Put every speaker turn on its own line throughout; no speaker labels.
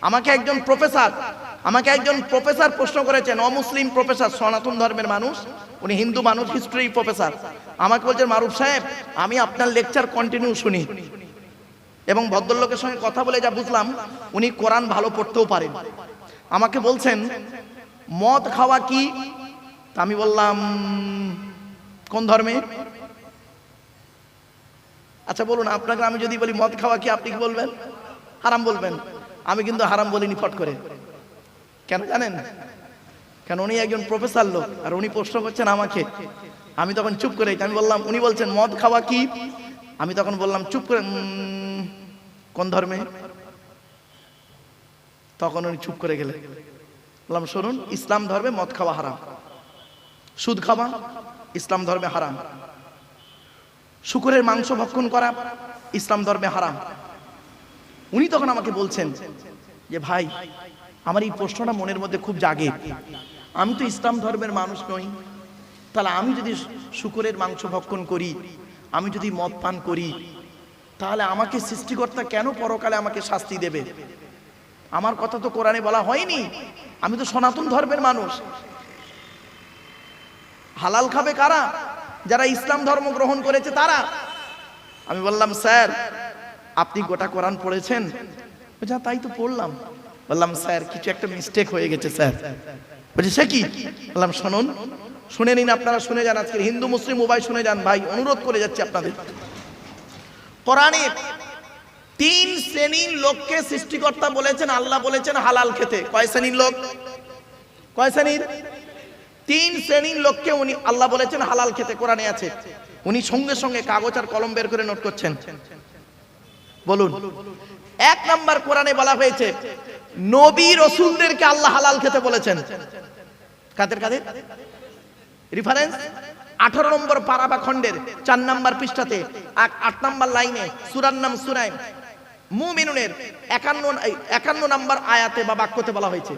আমাকে একজন প্রফেসর প্রশ্ন করেছেন, অমুসলিম প্রফেসর, সনাতন ধর্মের মানুষ, উনি হিন্দু মানুষ, হিস্ট্রি প্রফেসর। আমাকে বলছেন, মারুফ সাহেব আমি আপনার লেকচার কন্টিনিউ শুনি, এবং ভদ্রলোকের সঙ্গে কথা বলে যা বুঝলাম উনি কোরআন ভালো পড়তেও পারেন। আমাকে বলছেন মদ খাওয়া কি? তা আমি বললাম কোন ধর্মে? আচ্ছা বলুন, আপনাকে আমি যদি বলি মদ খাওয়া কি, আপনি কি বলবেন? হারাম বলবেন। আমি কিন্তু হারাম বলিনি ফট করে। কেন জানেন? কারণ উনি একজন প্রফেসর লোক, আর উনি প্রশ্ন করছেন আমাকে। আমি তখন চুপ করে, আমি বললাম, উনি বলছেন মদ খাওয়া কি? আমি তখন বললাম চুপ করে, কোন ধর্মে? তখন উনি চুপ করে গেলেন। বললাম শুনুন, ইসলাম ধর্মে মদ খাওয়া হারাম, সুদ খাওয়া ইসলাম ধর্মে হারাম, শুকরের মাংস ভক্ষণ করা ইসলাম ধর্মে হারাম। উনি তখন আমাকে বলছেন যে ভাই, আমার এই প্রশ্নটা মনের মধ্যে খুব জাগে, আমি তো ইসলাম ধর্মের মানুষ নই, তাহলে আমি যদি শুকরের মাংস ভক্ষণ করি, আমি যদি মদ পান করি, তাহলে আমাকে সৃষ্টিকর্তা কেন পরকালে আমাকে শাস্তি দেবে? আমার কথা তো কোরআনে বলা হয়নি, আমি তো সনাতন ধর্মের মানুষ। হালাল খাবে কারা? যারা ইসলাম ধর্ম গ্রহণ করেছে তারা। আমি বললাম স্যার আপনি গোটা কোরআন পড়েছেন? যা তাই তো পড়লাম। বললাম স্যার কিছু একটা মিস্টেক হয়ে গেছে স্যার। বলছি সে কি? বললাম শুনুন, শুনে নিন, আপনারা শুনে যান, আজকে হিন্দু মুসলিম উভয় শুনে যান ভাই, অনুরোধ করে যাচ্ছি আপনাদের। কোরআনে 3 শ্রেণীর লোককে সৃষ্টিকর্তা বলেছেন, আল্লাহ বলেছেন হালাল খেতে। কয় শ্রেণীর লোক? কয় শ্রেণীর? 3 শ্রেণীর লোককে উনি আল্লাহ বলেছেন হালাল খেতে, কোরআনে আছে। উনি সঙ্গে সঙ্গে কাগজ আর কলম বের করে নোট করছেন। বলুন, 1 নাম্বার কোরআনে বলা হয়েছে নবী রাসূলদেরকে আল্লাহ হালাল খেতে বলেছেন। কাদের কাদের? রেফারেন্স 18 নম্বর পারা বা খণ্ডের 4 নম্বর পৃষ্ঠাতে 8 নম্বর লাইনে সূরার নাম সূরা মুমিনুনের 51 নম্বর আয়াতে বা বাক্যতে বলা হয়েছে,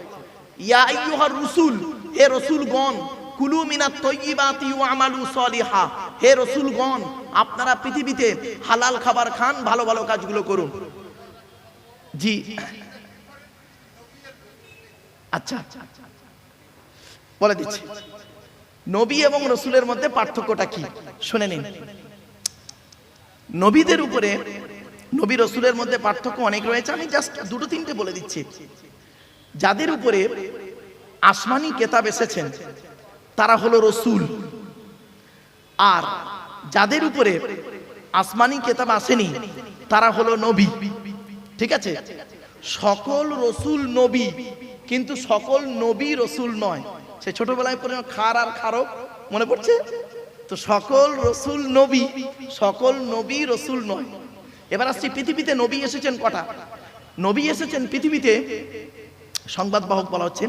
ইয়া আইয়ুহার রাসূল, হে রাসূলগণ, কুলু মিনাত তাইয়্যিবাতি ওয়া আমালু সলিহা, হে রাসূলগণ আপনারা পৃথিবীতে হালাল খাবার খান, ভালো ভালো কাজগুলো করুন। জি আচ্ছা বলে দিচ্ছি, নবী এবং রাসূলের মধ্যে পার্থক্যটা কি শুনে নিন। নবীদের উপরে, নবী রাসূলের মধ্যে পার্থক্য অনেক রয়েছে, আমি জাস্ট 2-3টে বলে দিচ্ছি। যাদের উপরে আসমানি কিতাব এসেছেন তারা হলো রাসূল, আর যাদের উপরে আসমানি কিতাব আসেনি তারা হলো নবী। ঠিক আছে? সকল রাসূল নবী, কিন্তু সকল নবী রাসূল নয়। সে ছোটবেলায় পড়ে খার আর খারক মনে পড়ছে তো? সকল রাসূল নবী, সকল নবী রাসূল নয়। এবার আসছি পৃথিবীতে নবী এসেছেন কটা? নবী এসেছেন পৃথিবীতে, সংবাদ বাহক বলা হচ্ছে,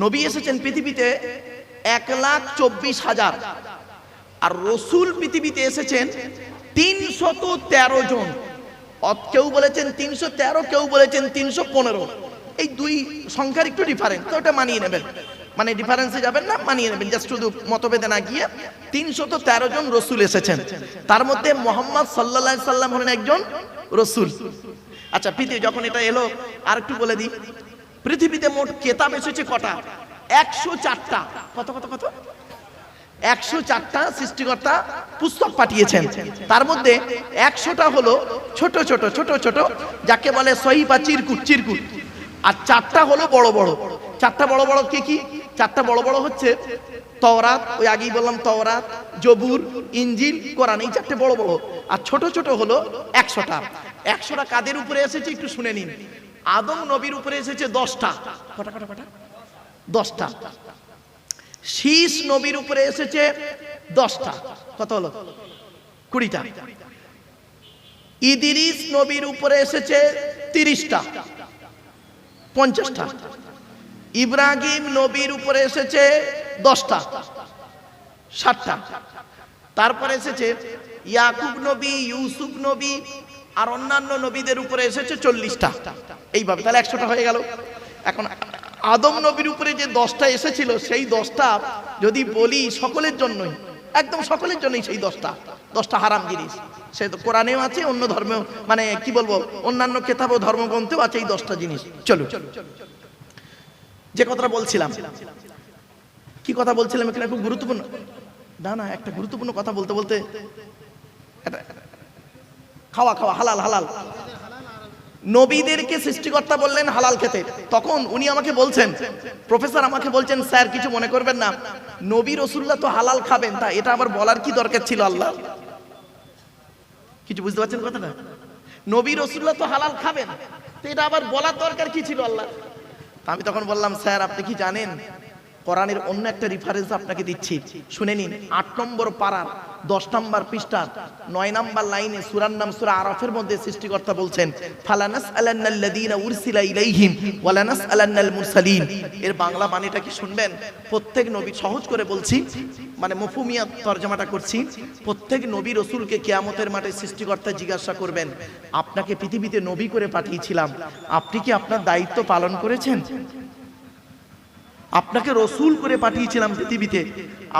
নবী এসেছেন পৃথিবীতে 1,24,000, আর রাসূল পৃথিবীতে এসেছেন 313 জন। কেউ বলেছেন 313, কেউ বলেছেন 315। এই দুই সংখ্যার একটু ডিফারেন্স, তো ওটা মানিয়ে নেবেন, মানে ডিফারেন্সে যাবেন না, মানিয়ে নেবেন, জাস্ট শুধু মতভেদে না গিয়ে। 313 জন রাসূল এসেছেন, তার মধ্যে মুহাম্মদ সাল্লাল্লাহু আলাইহি সাল্লাম হলেন একজন রাসূল। আচ্ছা পৃথিবী যখন এটা এলো, আর একটু বলে দিই, পৃথিবীতে মোট কিতাব এসেছে কটা? 104টা। কত কত কত? 104টা সৃষ্টিকর্তা পুস্তক পাঠিয়েছেন। তার মধ্যে 100টা হলো ছোট ছোট ছোট ছোট, যাকে বলে সহিফা, চিরকুট চিরকুট, আর 4টা হলো বড় বড়। 4টা বড় বড় কি কি? 4টা বড় বড় হচ্ছে তাওরাত, ওই আগেই বললাম তাওরাত, জবুর, ইনজিল, কোরআন, এই 4টে বড় বড়। আর ছোট ছোট হলো 100টা। 100টা কাদের উপরে এসেছে একটু শুনে নিন। আদম নবীর উপরে এসেছে 10টা। কটা কটা কটা? 10টা। শীষ নবীর উপরে এসেছে 10টা। কত হলো? 20টা। ইদ্রিস নবীর উপরে এসেছে 30টা, 50টা। ইব্রাহিম নবীর উপরে এসেছে 10টা, 60টা। তারপরে এসেছে ইয়াকুব নবী, ইউসুফ নবী আর অন্যান্য নবীদের উপরে এসেছে 40টা। এইভাবে তাহলে 100টা হয়ে গেল। এখন আদম নবীর উপরে যে 10টা এসেছিল, সেই 10টা যদি বলি সকলের জন্যই, একদম সকলের জন্যই সেই 10টা হারাম জিনিস। সে তো কোরআনেও আছে, অন্য ধর্মেও, মানে কি বলবো, অন্যান্য কিতাব ও ধর্মগ্রন্থেও আছে এই 10টা জিনিস। চলো, যে কথাটা বলছিলাম, কি কথা বলছিলাম এখানে, খুব গুরুত্বপূর্ণ, না একটা গুরুত্বপূর্ণ কথা বলতে বলতে, খাওয়া হালাল হালাল, নবীদেরকে সৃষ্টিকর্তা বললেন হালাল খেতে। তখন উনি আমাকে বলছেন, প্রফেসর আমাকে বলছেন, স্যার কিছু মনে করবেন না, নবী রাসূলুল্লাহ তো হালাল খাবেন, তা এটা আবার বলার কি দরকার ছিল আল্লাহ? কিছু বুঝতে পারছেন কথাটা? নবী রাসূলুল্লাহ তো হালাল খাবেন, তো এটা আবার বলার দরকার কি ছিল আল্লাহ? আমি তখন বললাম, স্যার আপনি কি জানেন, কোরআনের অন্য একটা রেফারেন্স আপনাকে দিচ্ছি, শুনে নিন। 8 নম্বর পারার 10 নম্বর পৃষ্ঠা 9 নম্বর লাইনে সূরার নাম সূরা আরাফের মধ্যে সৃষ্টিকর্তা বলছেন, ফালানাসআলান্নাল্লাযীনা উরসিলা ইলাইহিম ওয়ালানাসআলান্নাল মুরসালিন। এর বাংলা মানেটা কি শুনবেন? প্রত্যেক নবী, সহজ করে বলছি, মানে মফহুমিয়াত তরজমাটা করছি, প্রত্যেক নবী রাসূলকে কিয়ামতের মাঠে সৃষ্টিকর্তা জিজ্ঞাসা করবেন, আপনাকে পৃথিবীতে নবী করে পাঠিয়েছিলাম, আপনি কি আপনার দায়িত্ব পালন করেছেন? আপনাকে রসুল করে পাঠিয়েছিলাম পৃথিবীতে,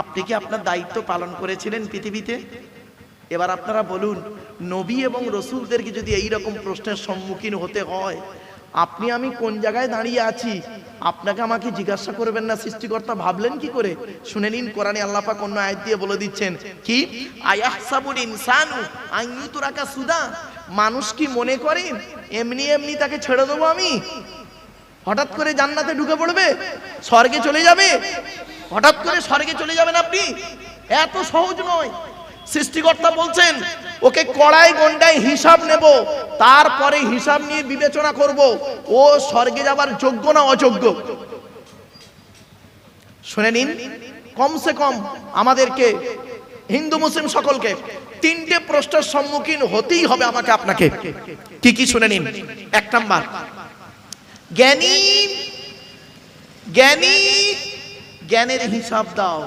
আপনি কি আপনার দায়িত্ব পালন করেছিলেন পৃথিবীতে? এবার আপনারা বলুন, নবী এবং রসুলদেরকে যদি এই রকম প্রশ্নের সম্মুখীন হতে হয়, আপনি আমি কোন জায়গায় দাঁড়িয়ে আছি, আপনাকে আমাকে জিজ্ঞাসা করবেন না সৃষ্টিকর্তা? ভাবলেন কি করে? শুনে নিন, কোরআনে আল্লাহ পাক অন্য আয়াত দিয়ে বলে দিচ্ছেন কি, আয়াহসাবুল ইনসানু আন ইউতরাকা সুদা, মানুষ কি মনে করেন এমনি এমনি তাকে ছেড়ে দেবো আমি? হঠাৎ করে জান্নাতে ঢুকে পড়বে, স্বর্গে চলে যাবে, হঠাৎ করে স্বর্গে চলে যাবেন আপনি? এত সহজ নয়। সৃষ্টিকর্তা বলছেন, ওকে কড়াই গন্ডায় হিসাব নেব, তারপরে হিসাব নিয়ে বিবেচনা করব ও স্বর্গে যাবার যোগ্য না অযোগ্য। শুনে নিন, কমসে কম আমাদেরকে, হিন্দু মুসলিম সকলকে 3টে প্রশ্নের সম্মুখীন হতেই হবে আমাকে আপনাকে। কি কি শুনে নিন। 1 নাম্বার, জ্ঞানী জ্ঞানী জ্ঞানের হিসাব দাও।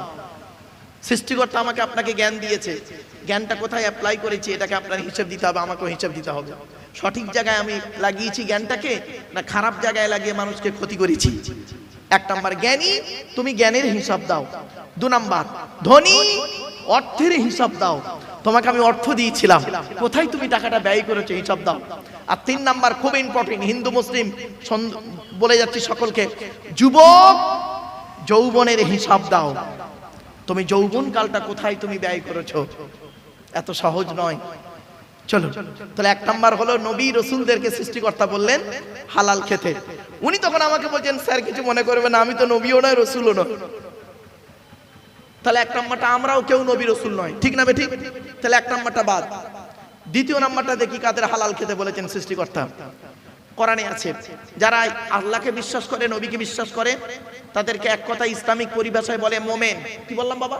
সৃষ্টিকর্তা আমাকে আপনাকে জ্ঞান দিয়েছে, জ্ঞানটা কোথায় অ্যাপ্লাই করেছি এটাকে আপনার হিসাব দিতে হবে, আমাকেও হিসাব দিতে হবে। সঠিক জায়গায় আমি লাগিয়েছি জ্ঞানটাকে, না খারাপ জায়গায় লাগিয়ে মানুষকে ক্ষতি করেছি? 1 নাম্বার জ্ঞানী, তুমি জ্ঞানের হিসাব দাও। 2 নাম্বার ধনী, অর্থের হিসাব দাও, তোমাকে আমি অর্থ দিয়েছিলাম, কোথায় তুমি টাকাটা ব্যয় করেছো হিসাব দাও। আর 3 নাম্বার খুব ইম্পর্টেন্ট, হিন্দু মুসলিম বলে যাচ্ছি সকলকে, যুবক যৌবনের হিসাব দাও, তুমি যৌবন কালটা কোথায় তুমি ব্যয় করেছো? এত সহজ নয়। চলো, তাহলে 1 নাম্বার হলো নবী রাসূলদেরকে সৃষ্টিকর্তা বললেন হালাল খেতে। উনি তখন আমাকে বলছেন, স্যার কিছু মনে করবেন না, আমি তো নবীও নয় রসুলও নয়। তাহলে 1 নাম্বারটা, আমরাও কেউ নবী রসুল নয়, ঠিক না বেঠিক? তাহলে 1 নাম্বারটা বাদ। 2য় নাম্বারটা দেখি, কাদের হালাল খেতে বলেছেন সৃষ্টিকর্তা? কোরআনে আছে, যারা আল্লাহকে বিশ্বাস করে, নবীকে বিশ্বাস করে, তাদেরকে এক কথা ইসলামিক পরিভাষায় বলে মোমেন। কি বললাম বাবা?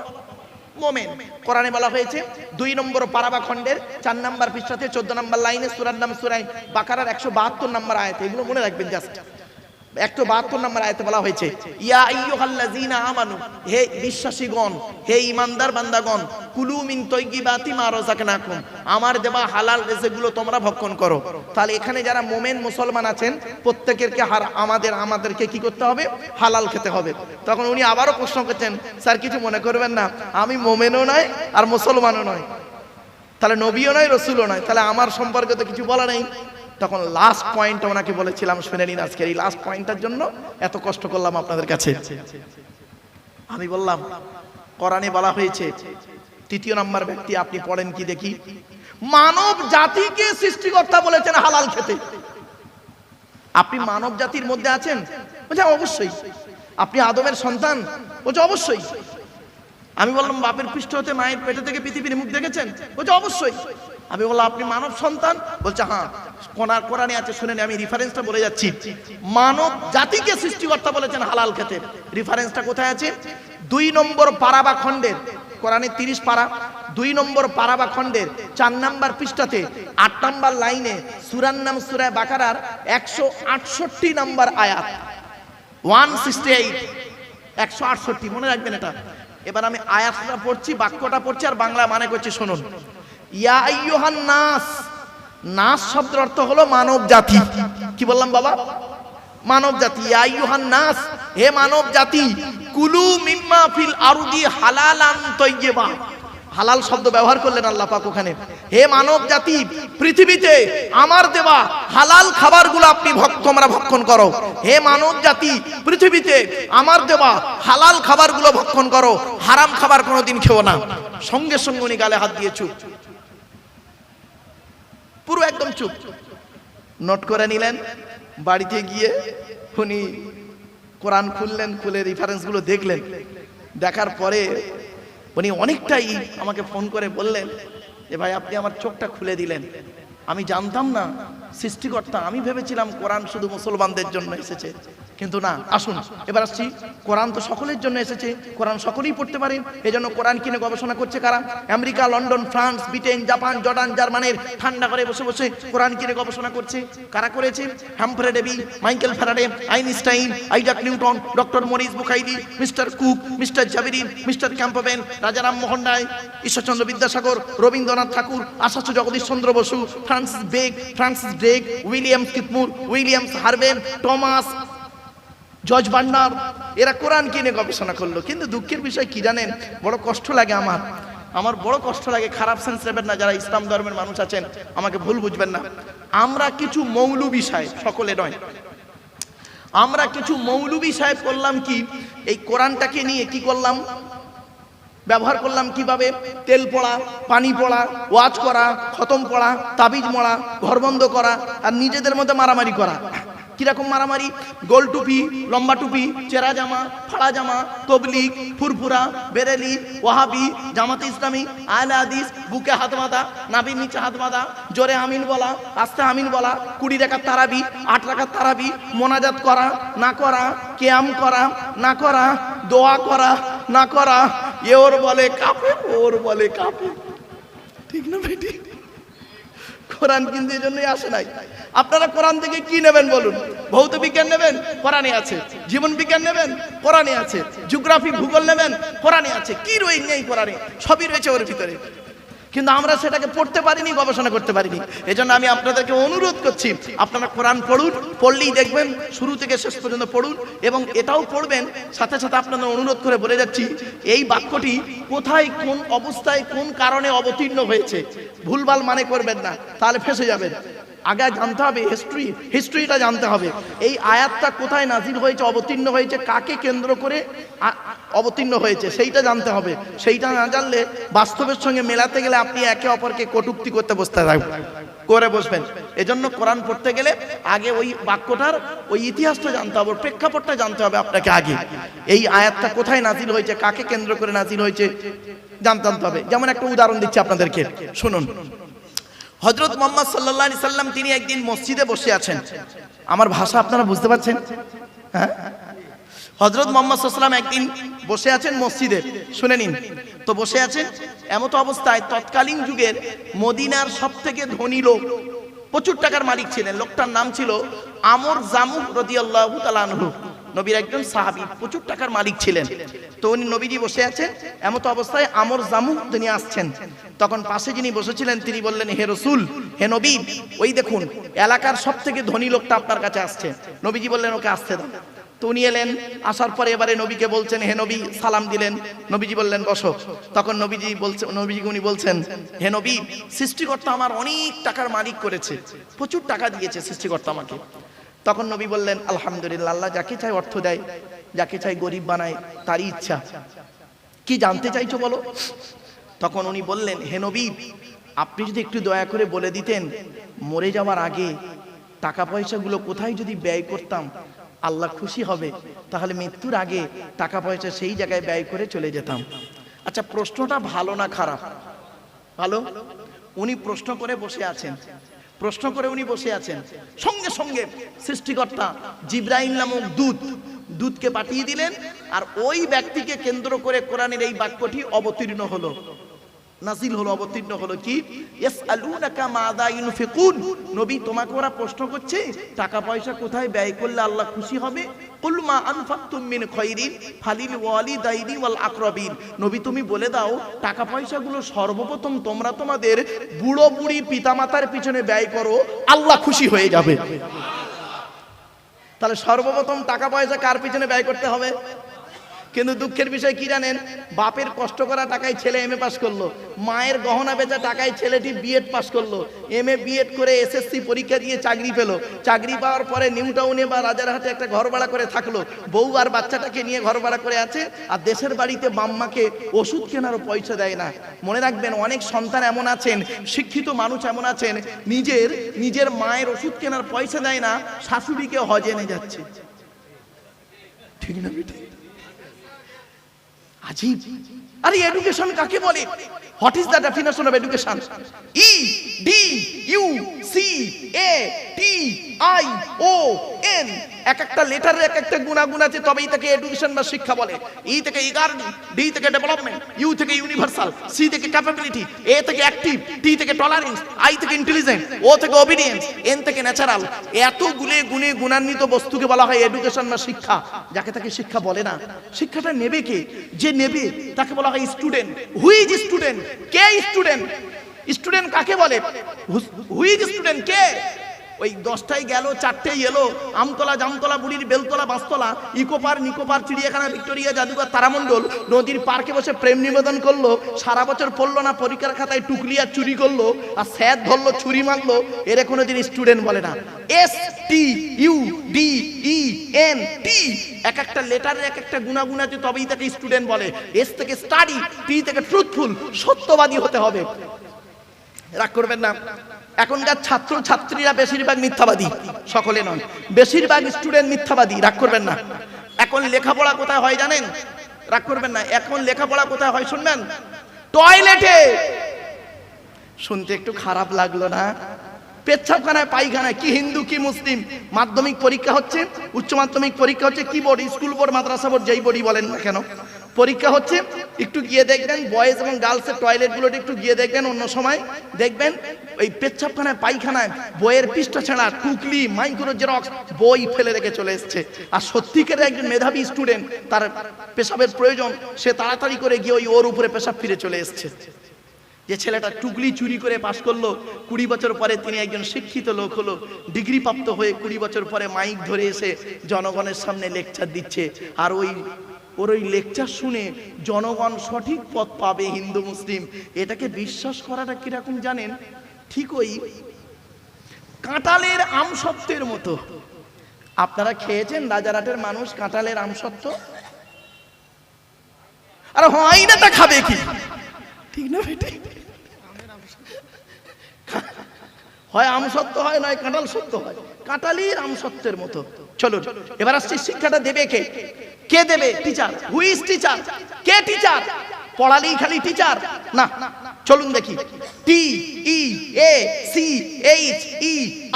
মোমেন। কোরআনে বলা হয়েছে 2 নম্বর পারাবা খণ্ডের 4 নম্বর পৃষ্ঠাতে 14 নম্বর লাইনে সূরার নাম সূরা বাকারার 172 নম্বর আয়াতে, এগুলো মনে রাখবেন জাস্ট। 172 নম্বর আয়াতে বলা হয়েছে, ইয়া আইয়ুহাল্লাযীনা আমানু, হে বিশ্বাসীগণ, হে ঈমানদার বান্দাগণ, কুলু মিন তাইয়্যিবাতি মা রাযাকনাকুম, আমার দেওয়া হালাল রিজিকগুলো তোমরা ভক্ষণ করো। তাহলে এখানে যারা মুমিন মুসলমান আছেন, প্রত্যেকেরকে আমাদেরকে কি করতে হবে? হালাল খেতে হবে। তখন উনি আবারও প্রশ্ন করছেন, স্যার কিছু মনে করবেন না, আমি মুমিনও নয় আর মুসলমানও নয়, তাহলে নবীও নয় রসুলও নয়, তাহলে আমার সম্পর্কে তো কিছু বলা নেই। তখন লাস্ট পয়েন্ট ওনাকে বলেছিলাম, শুনে নিন, আজকের এই লাস্ট পয়েন্টটার জন্য এত কষ্ট করলাম আপনাদের কাছে। আমি বললাম, কোরআনে বলা হয়েছে, 3য় নাম্বার ব্যক্তি আপনি পড়েন কি দেখি, মানব জাতিকে সৃষ্টিকর্তা বলেছেন হালাল খেতে। আপনি মানব জাতির মধ্যে আছেন? বলছে অবশ্যই। আপনি আদমের সন্তান? বলছে অবশ্যই। আমি বললাম, বাপের পৃষ্ঠ হতে মায়ের পেটে থেকে পৃথিবীর মুখ দেখেছেন? বলছে অবশ্যই। আমি বললাম, আপনি মানব সন্তান? বলছে হ্যাঁ। কোরআনে আছে, শুনেন, আমি রেফারেন্সটা বলে যাচ্ছি। মানব জাতিকে সৃষ্টিকর্তা বলেছেন হালাল খেতে। রেফারেন্সটা কোথায় আছে? 2 নম্বর পারাবা খণ্ডের, কোরআনে 30 পারা, 2 নম্বর পারাবা খণ্ডের 4 নম্বর পৃষ্ঠাতে 8 নম্বর লাইনে সূরার নাম সূরা বাকারার 168 নম্বর আয়াত, 168, 168, মনে রাখবেন এটা। এবার আমি আয়াতটা পড়ছি, বাক্যটা পড়ছি আর বাংলা মানে করছি, শুনুন। ইয়া আইয়ুহান নাস, নাস শব্দের অর্থ হলো মানব জাতি। কি বললাম বাবা? মানব জাতি। ইয়া আইয়ুহান নাস, হে মানব জাতি, কুলু মিম্মা ফিল আরদি হালালান তাইয়্যিবা, হালাল শব্দ ব্যবহার করলেন আল্লাহ পাক ওখানে। হে মানব জাতি, পৃথিবীতে আমার দেওয়া হালাল খাবারগুলো তোমরা ভক্ষণ করো। হে মানব জাতি, পৃথিবীতে আমার দেওয়া হালাল খাবারগুলো ভক্ষণ করো, হারাম খাবার কোনোদিন খেও না। সঙ্গে সঙ্গে উনি গালে হাত দিয়ে চুপ, পুরো একদম চুপ। নোট করে নিলেন। বাড়িতে গিয়ে উনি কোরআন খুললেন, খুলে রেফারেন্সগুলো দেখলেন। দেখার পরে উনি অনেকটাই আমাকে ফোন করে বললেন যে ভাই আপনি আমার চোখটা খুলে দিলেন, আমি জানতাম না সৃষ্টিকর্তা, আমি ভেবেছিলাম কোরআন শুধু মুসলমানদের জন্য এসেছে, কিন্তু না। আসুন এবার আসছি, কোরআন তো সকলের জন্য এসেছে, কোরআন সকলেই পড়তে পারেন। এজন্য কোরআন কিনে গবেষণা করছে কারা? America, London, France, Britain, Japan, Jordan, জার্মানির ঠান্ডা করে বসে বসে কোরআন কিনে গবেষণা করছে। কারা করেছে? Humphry Davy, Michael Faraday, Einstein, Isaac Newton, doctor Maurice বুখাইরি, মিস্টার কুক, মিস্টার জাবিরি, mister Campbell, Rajaram Mohan Roy, Ishwarchandra Vidyasagar, Rabindranath Thakur, Acharya Jagadish Chandra Basu, Francis Drake, Williams কিপমুর, উইলিয়ামস হার্ভেন, টমাস, জর্জ বার্নার, এরা কোরআন কিনে গবেষণা করলো। কিন্তু দুঃখের বিষয় কি জানেন? বড় কষ্ট লাগে আমার বড় কষ্ট লাগে। খারাপ সেন্স নেবেন না, যারা ইসলাম ধর্মের মানুষ আছেন আমাকে ভুল বুঝবেন না। আমরা কিছু মৌলবী সাহেব, সকলে নয়, আমরা কিছু মৌলবী সাহেব করলাম কি, এই কোরআনটাকে নিয়ে কি করলাম, ব্যবহার করলাম কিভাবে? তেল পড়া, পানি পড়া, ওয়াজ করা, খতম পড়া, তাবিজ মরা, ঘর বন্ধ করা, আর নিজেদের মধ্যে মারামারি করা। কিরকম মারামারি? গোল টুপি, লম্বা টুপি, চেরা জামা, ফাড়া জামা, তবলিগ, ফুরফুরা, বেরেলি, ওয়াহাবি, জামাতে ইসলামী, আহলে হাদিস, বুকে হাত বাঁধা, নাভির নিচে হাত বাঁধা, জোরে আমিন বলা, আস্তে আমিন বলা, 20 রাকাত তারাবি, 8 রাকাত তারাবি, মোনাজাত করা না করা, কিয়াম করা না করা, দোয়া করা না করা। ওর বলে কাফের, ওর বলে কাফের। ঠিক না বেটি? কোরআন কিন্তু এই জন্যই আসে নাই। আপনারা কোরআন থেকে কি নেবেন বলুন? ভৌত বিজ্ঞান নেবেন? কোরআনে আছে। জীবন বিজ্ঞান নেবেন? কোরআনে আছে। জিওগ্রাফি, ভূগোল নেবেন? কোরআনে আছে। কি রয়েছে নেই কোরআনে? সবই রয়েছে ওর ভিতরে, কিন্তু আমরা সেটাকে পড়তে পারিনি, গবেষণা করতে পারিনি। এজন্য আমি আপনাদেরকে অনুরোধ করছি, আপনারা কোরআন পড়ুন, পড়লেই দেখবেন শুরু থেকে শেষ পর্যন্ত পড়ুন, এবং এটাও পড়বেন। সাথে সাথে আপনাদের অনুরোধ করে বলে যাচ্ছি, এই বাক্যটি কোথায়, কোন অবস্থায়, কোন কারণে অবতীর্ণ হয়েছে ভুলভাল মানে করবেন না, তাহলে ফেঁসে যাবেন। আগে জানতে হবে হিস্ট্রিটা জানতে হবে। এই আয়াতটা কোথায় নাজিল হয়েছে, অবতীর্ণ হয়েছে, কাকে কেন্দ্র করে অবতীর্ণ হয়েছে, সেইটা জানতে হবে। সেইটা না জানলে বাস্তবের সঙ্গে মেলাতে গেলে আপনি একে অপরকে কটূক্তি করতে করে বসবেন। এজন্য কোরআন পড়তে গেলে আগে ওই বাক্যটার ওই ইতিহাসটা জানতে হবে, প্রেক্ষাপটটা জানতে হবে আপনাকে আগে। এই আয়াতটা কোথায় নাজিল হয়েছে, কাকে কেন্দ্র করে নাজিল হয়েছে জানতে হবে। যেমন একটা উদাহরণ দিচ্ছি আপনাদেরকে, শুনুন। হযরত মুহাম্মদ সাল্লাল্লাহু আলাইহি সাল্লাম তিনি একদিন মসজিদে বসে আছেন। আমার ভাষা আপনারা বুঝতে পারছেন? হ্যাঁ, হযরত মুহাম্মদ সাল্লাল্লাহু আলাইহি সাল্লাম একদিন বসে আছেন মসজিদে, শুনে নিন। তো বসে আছেন, এমত অবস্থায় তৎকালীন যুগের মদিনার সবথেকে ধনী লোক, প্রচুর টাকার মালিক ছিলেন, লোকটার নাম ছিল আমর জামুহ রাদিয়াল্লাহু তাআলা আনহু। নবীর একজন সাহাবী, প্রচুর টাকার মালিক ছিলেন। তো উনি নবীজি বসে আছেন, এমত অবস্থায় আমর জামুহ তিনি আসছেন। তখন পাশে যিনি বসেছিলেন তিনি বললেন, হে রাসূল, হে নবী, ওই দেখুন এলাকার সবথেকে ধনী লোকটা আপনার কাছে আসছে। নবীজি বললেন, ওকে আসতে দাও। তো উনি এলেন, আসার পরে এবারে নবীকে বলছেন, হে নবী, সালাম দিলেন। নবীজি বললেন, বসো। তখন নবীজিকে উনি বলছেন, হে নবী, সৃষ্টিকর্তা আমার অনেক টাকার মালিক করেছে, প্রচুর টাকা দিয়েছে সৃষ্টিকর্তা আমাকে। তখন নবী বললেন, আলহামদুলিল্লাহ, আল্লাহ যাকে চায় অর্থ দেয়, যাকে চায় গরিব বানায়, তারই ইচ্ছা। কি জানতে চাইছো বলো? তখন উনি বললেন, হে নবী, আপনি যদি একটু দয়া করে বলে দিতেন, মরে যাওয়ার আগে টাকা পয়সাগুলো কোথায় যদি ব্যয় করতাম আল্লাহ খুশি হবে, তাহলে মৃত্যুর আগে টাকা পয়সা সেই জায়গায় ব্যয় করে চলে যেতাম। আচ্ছা, প্রশ্নটা ভালো না খারাপ? ভালো। উনি প্রশ্ন করে বসে আছেন, উনি বসে আছেন। সঙ্গে সঙ্গে সৃষ্টিকর্তা জিবরাইল নামক দূতকে পাঠিয়ে দিলেন, আর ওই ব্যক্তিকে কেন্দ্র করে কোরআনের এই বাক্যটি অবতীর্ণ হলো, নাজিল হলো, অবতীর্ণ হলো। কি? ইয়াসআলুনাকা মাযা ইউনফিকুন, নবী তোমাকে ওরা প্রশ্ন করছে টাকা পয়সা কোথায় ব্যয় করলে আল্লাহ খুশি হবে। কুল মা আনফাকতুম মিন খায়রিন ফালিল ওয়ালিদাইনি ওয়াল আকরাবিন, নবী তুমি বলে দাও টাকা পয়সাগুলো সর্বপ্রথম তোমরা তোমাদের বুড়ো বুড়ি পিতামাতার পিছনে ব্যয় করো, আল্লাহ খুশি হয়ে যাবে। তাহলে সর্বপ্রথম টাকা পয়সা কার পিছনে ব্যয় করতে হবে? কিন্তু দুঃখের বিষয় কি জানেন, বাপের কষ্ট করা টাকায় ছেলে এমএ পাস করলো, মায়ের গহনা বেচা টাকায় ছেলেটি বিএড পাস করলো, এমএ বিএড করে এসএসসি পরীক্ষা দিয়ে চাকরি পেলো, চাকরি পাওয়ার পরে নিউ টাউনে বা রাজারহাটে একটা ঘর ভাড়া করে থাকলো, বউ আর বাচ্চাটাকে নিয়ে ঘর ভাড়া করে আছে, আর দেশের বাড়িতে বাম্মাকে ওষুধ কেনারও পয়সা দেয় না। মনে রাখবেন, অনেক সন্তান এমন আছেন, শিক্ষিত মানুষ এমন আছেন, নিজের মায়ের ওষুধ কেনার পয়সা দেয় না, শাশুড়িকে হজে নিয়ে যাচ্ছে। ঠিক না বেটা? আজীব। আরে এডুকেশন কাকে বলে? What is the definition of education? E D U C A T I O N. এক একটা লেটারের এক একটা গুণাগুণ আছে, তবেই তাকে এডুকেশন বা শিক্ষা বলে। ই থেকে ইগার্ডি, ডি থেকে ডেভেলপমেন্ট, ইউ থেকে ইউনিভার্সাল, সি থেকে ক্যাপাবিলিটি, এ থেকে অ্যাক্টিভ, টি থেকে টলারেন্স, আই থেকে ইন্টেলিজেন্ট, ও থেকে ওবিডিয়েন্স, এন থেকে ন্যাচারাল। এত গুণে গুণান্বিত বস্তুকে বলা হয় এডুকেশন বা শিক্ষা। যাকে তাকে শিক্ষা বলে না। শিক্ষাটা নেবে কে? যে নেবে তাকে বলা হয় স্টুডেন্ট। Who is student? কে স্টুডেন্ট? স্টুডেন্ট কাকে বলে? Who is student? কে? ওই 10টায় গেল, 4টেই এলো, আমতলা জামতলা বুড়ির বেলতলা বাসতলা, ইকোপার নিকোপার, চিড়িয়াখানা, ভিক্টোরিয়া, জাদুঘর, তারামণ্ডল, নদীর পার্কে বসে প্রেম নিবেদন করলো, সারা বছর পড়লো না, পরীক্ষার খাতায় টুকলি আর চুরি করলো, আর স্যার ধরলো, ছুরি মারলো, এর কোনোদিন স্টুডেন্ট বলে না। S T U D E N T. এক একটা লেটারের এক একটা গুণাগুণ আছে, তবেই তাকে স্টুডেন্ট বলে। এস থেকে স্টাডি, টি থেকে ট্রুথফুল, সত্যবাদী হতে হবে। রাগ করবেন না। এখনকার ছাত্র ছাত্রীরা বেশিরভাগ মিথ্যাবাদী, সকলে নয়, বেশিরভাগ স্টুডেন্ট মিথ্যাবাদী। রাগ করবেন না। এখন লেখাপড়া কোথায় হয় জানেন? রাগ করবেন না। এখন লেখাপড়া কোথায় হয় শুনবেন? টয়লেটে। শুনতে একটু খারাপ লাগলো না? পেচ্ছাপখানায়, পায়খানায়। কি হিন্দু কি মুসলিম? মাধ্যমিক পরীক্ষা হচ্ছে, উচ্চ মাধ্যমিক পরীক্ষা হচ্ছে, কি বোর্ড, স্কুল বোর্ড, মাদ্রাসা বোর্ড, যেই বোর্ডই বলেন না কেন, পরীক্ষা হচ্ছে। একটু গিয়ে দেখবেন বয়েজ এবং গার্লসের টয়লেটগুলোতে, একটু গিয়ে দেখবেন অন্য সময় দেখবেন ওই পেচ্ছাপখানায়, পায়খানায় বইয়ের পৃষ্ঠা ছেঁড়া, টুকলি, মাইক্রো জেরক্স, বই ফেলে রেখে চলে এসছে। আর সত্যিকারের একজন মেধাবী স্টুডেন্ট, তার পেশাবের প্রয়োজন, সে তাড়াতাড়ি করে গিয়ে ওর উপরে পেশাব ফিরে চলে এসছে। যে ছেলেটা টুকলি চুরি করে পাশ করলো, 20 বছর পরে তিনি একজন শিক্ষিত লোক হলো, ডিগ্রি প্রাপ্ত হয়ে 20 বছর পরে মাইক ধরে এসে জনগণের সামনে লেকচার দিচ্ছে। আর ওই লেকচার শুনে জনগণ সঠিক পথ পাবে, হিন্দু মুসলিম, এটাকে বিশ্বাস করাটা কিরকম জানেন? ঠিক ওই কাঁঠালের আমসত্ত্বের মতো। আপনারা খেয়েছেন রাজারহাটের মানুষ কাঁঠালের আমসত্ত্ব? আর হয় না তা খাবে কি? ঠিক না বেটি? হয় আমসত্ত্ব হয়, নয় কাঁঠাল সত্য হয়। কাঁঠালের আমসত্ত্বের মতো। চলুন এবার আসছি, শিক্ষাটা দেবে কে? কে দেবে? টিচার। Who is teacher? কে টিচার? পড়ালেই খালি টিচার না। চলুন দেখি। টি ই এ সি এইচ ই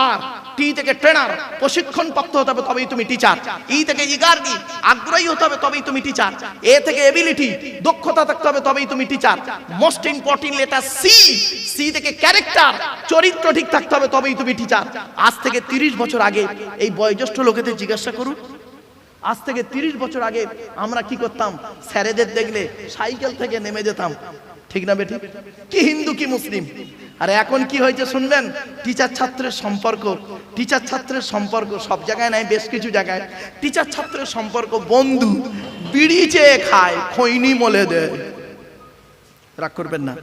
আর। টি থেকে ট্রেনার, প্রশিক্ষণ প্রাপ্ত হতে হবে, তবেই তুমি টিচার। ই থেকে ইগার্ডি, আগ্রহী হতে হবে, তবেই তুমি টিচার। এ থেকে এবিলিটি, দক্ষতা থাকতে হবে, তবেই তুমি teacher. Most important letter C. C থেকে ক্যারেক্টার, চরিত্র ঠিক থাকতে হবে, তবেই তুমি টিচার। আজ থেকে 30 বছর আগে এই বয়োজ্যেষ্ঠ লোকেদের জিজ্ঞাসা করুন, আজ থেকে 30 বছর আগে আমরা কি করতাম? স্যারেদের দেখলে সাইকেল থেকে নেমে যেতাম। ঠিক না বেটি? কি হিন্দু কি মুসলিম? আর এখন কি হয়েছে শুনবেন? টিচার ছাত্রের সম্পর্ক, টিচার ছাত্রের সম্পর্ক সব জায়গায় নাই, বেশ কিছু জায়গায় টিচার ছাত্রের সম্পর্ক বন্ধু, বিড়ি চেয়ে খায়, খৈনি মলে দেয়। রাগ করবেন না।